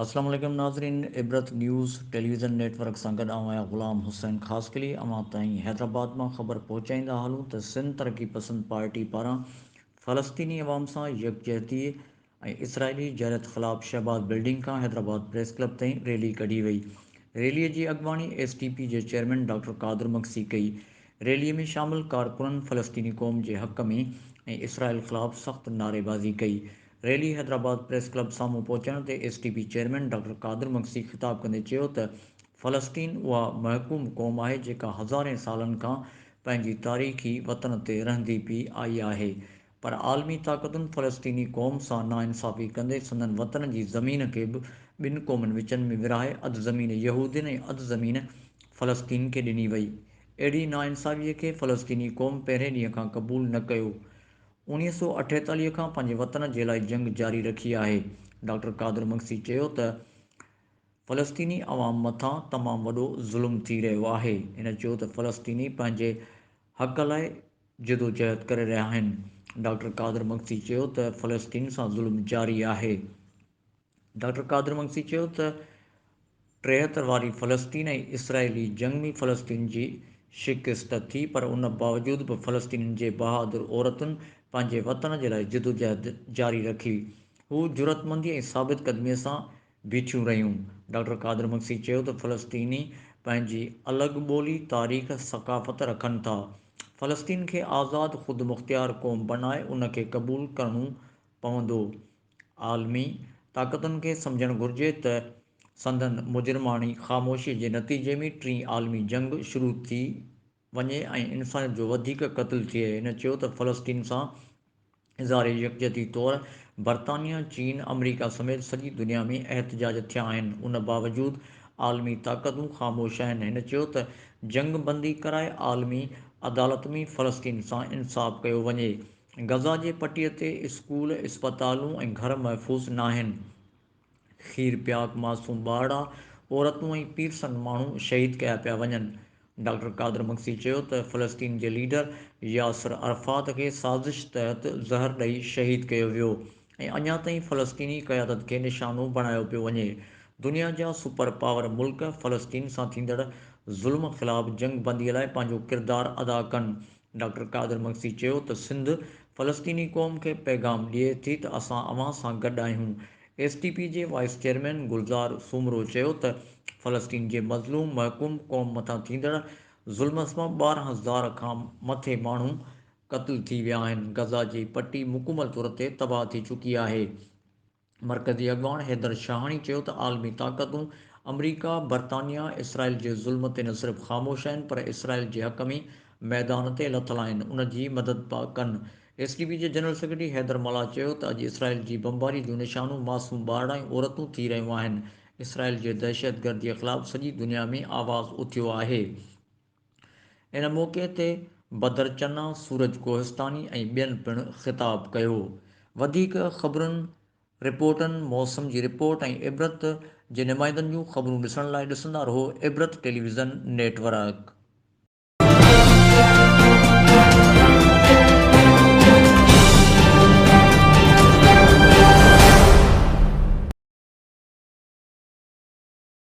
अस्सलाम वालेकुम नाज़रीन। इबरत न्यूज़ टेलीविज़न नेटवर्क सां गॾु आहियां ग़ुलाम हुसैन ख़ासकली। अवां ताईं हैदराबाद मां ख़बर पहुचाईंदा हलूं त सिंध तरक़ी पसंद पार्टी पारां फ़लस्तीनी अवाम सां यकजहती ऐं इसराइली जरत ख़िलाफ़ शहबाज बिल्डिंग खां हैदराबाद प्रेस क्लब ताईं रैली कढी वई। रैलीअ जी अॻवानी SDP जे चेयरमैन डॉक्टर कादिर मक्सी कई। रैलीअ में शामिल कारकुननि फ़लस्तीनी क़ौम जे हक़ में ऐं इसराइल ख़िलाफ़ सख़्त नारेबाज़ी कई। रैली हैदराबाद प्रेस क्लब साम्हूं पहुचण ते SDP चेयरमैन डॉक्टर कादिर मक्सी ख़िताब कंदे चयो त फ़लस्तीन उहा महकूम क़ौम आहे जेका हज़ारें सालनि खां पंहिंजी तारीख़ी वतन ते रहंदी पई आई आहे, पर आलमी ताक़तुनि फ़लस्तीनी क़ौम सां नाइंसाफ़ी कंदे संदनि वतन जी ज़मीन खे बि ॿिनि क़ौमुनि विचनि में विरहाए अधु ज़मीन यहूदियुनि ऐं अधु ज़मीन फ़लस्तीन खे ॾिनी वई। अहिड़ी नाइंसाफ़ीअ खे फ़लस्तीनी क़ौम पहिरें ॾींहं खां क़बूल न कयो। 1948 खां पंहिंजे वतन जे लाइ जंग जारी रखी आहे। डॉक्टर कादिर मक्सी चयो त फ़लस्तीनी अवाम मथां तमामु वॾो ज़ुल्म थी रहियो आहे। हिन चयो त फ़लस्तीनी पंहिंजे हक़ लाइ जिदोजहद करे रहिया आहिनि। डॉक्टर कादिर मक्सी चयो त फ़लस्तीन सां ज़ुल्म जारी आहे। डॉक्टर कादिर मक्सी चयो त 73 वारी फ़लस्तीन ऐं इसराइली जंग में फ़लस्तीन जी शिकस्त थी, पर उन बावजूदि बि फ़लस्तीनियुनि जे बहादुर औरतुनि पंहिंजे वतन जे लाइ जिदोजहद जारी रखी। हू जुरतमंदी ऐं साबित क़दमीअ सां बीठियूं रहियूं। डॉक्टर कादिर मक्सी चयो त फ़लस्तीनी पंहिंजी अलॻि ॿोली, तारीख़, सक़ाफ़त रखनि था। फ़लस्तीन खे आज़ादु ख़ुदि मुख़्तियार क़ौम बणाए उन खे क़बूल करणो पवंदो। आलमी ताक़तुनि खे समुझणु घुरिजे त संदनि मुजरिमाणी ख़ामोशीअ जे नतीजे में टीं आलमी जंग शुरू थी वञे ऐं इंसानियत जो वधीक क़त्ल थिए। हिन चयो त फ़लस्तीन सां इज़हार यकजहती तौरु बरतानिया, चीन, अमरीका समेत सॼी दुनिया में एहतजाज थिया आहिनि। उन बावजूदि आलमी ताक़तूं ख़ामोश आहिनि। हिन चयो त जंग बंदी कराए आलमी अदालत में फ़लस्तीन सां इंसाफ़ कयो वञे। गज़ा जे पटीअ ते स्कूल, इस्पतालूं ऐं घर महफ़ूज़ न आहिनि। खीर प्याग मासूम ॿारड़ा, औरतूं ऐं पीरसन माण्हू शहीद कया पिया वञनि। डॉक्टर कादिर मक्सी चयो त फ़लस्तीन जे लीडर यासिर अरफ़ात खे साज़िश तहत ज़हर ॾेई शहीद कयो वियो ऐं अञा ताईं फ़लस्तीनी क़यादत खे निशानो बणायो पियो वञे। दुनिया जा सुपर पावर मुल्क फ़लस्तीन सां थींदड़ ज़ुल्म ख़िलाफ़ जंग बंदीअ लाइ पंहिंजो किरदारु अदा कनि। डॉक्टर कादिर मक्सी चयो त सिंध फ़लस्तीनी क़ौम खे पैगाम ॾिए थी त असां अवां सां गॾु आहियूं। SDP जे वाइस चेयरमैन गुलज़ार सूमरो चयो त फ़लस्तीन जे मज़लूम महकूम क़ौम मथां थींदड़ ज़ुल्म सां 12,000 खां मथे माण्हू क़त्ल थी विया आहिनि। गज़ा जी पटी मुकमल तौर ते तबाह थी चुकी आहे। मरकज़ी अॻवान हैदर शाहानी चयो त आलमी ताक़तूं अमरीका, बरतानिया, इसराइल जे ज़ुल्म ते न सिर्फ़ ख़ामोश आहिनि, पर इसराइल जे हक़ में मैदान ते लथल आहिनि, उन जी मदद पिया कनि। SDP जे जनरल सेक्रेटरी हैदर मल्ला चयो त अॼु इसराइल जी बमबारी जो निशानो मासूम ॿारड़ा ऐं औरतूं थी रहियूं आहिनि। इसराइल जे दहशतगर्दीअ ख़िलाफ़ सॼी दुनिया में आवाज़ उथियो आहे। इन मौक़े ते बदर चन्ना, सूरज कोहिस्तानी ऐं ॿियनि पिणु ख़िताब कयो। वधीक ख़बरुनि, रिपोर्टनि, मौसम जी रिपोर्ट ऐं इबरत जे नुमाइंदनि जूं ख़बरूं ॾिसण लाइ ॾिसंदा रहो इबरत टेलीविज़न नेटवर्क।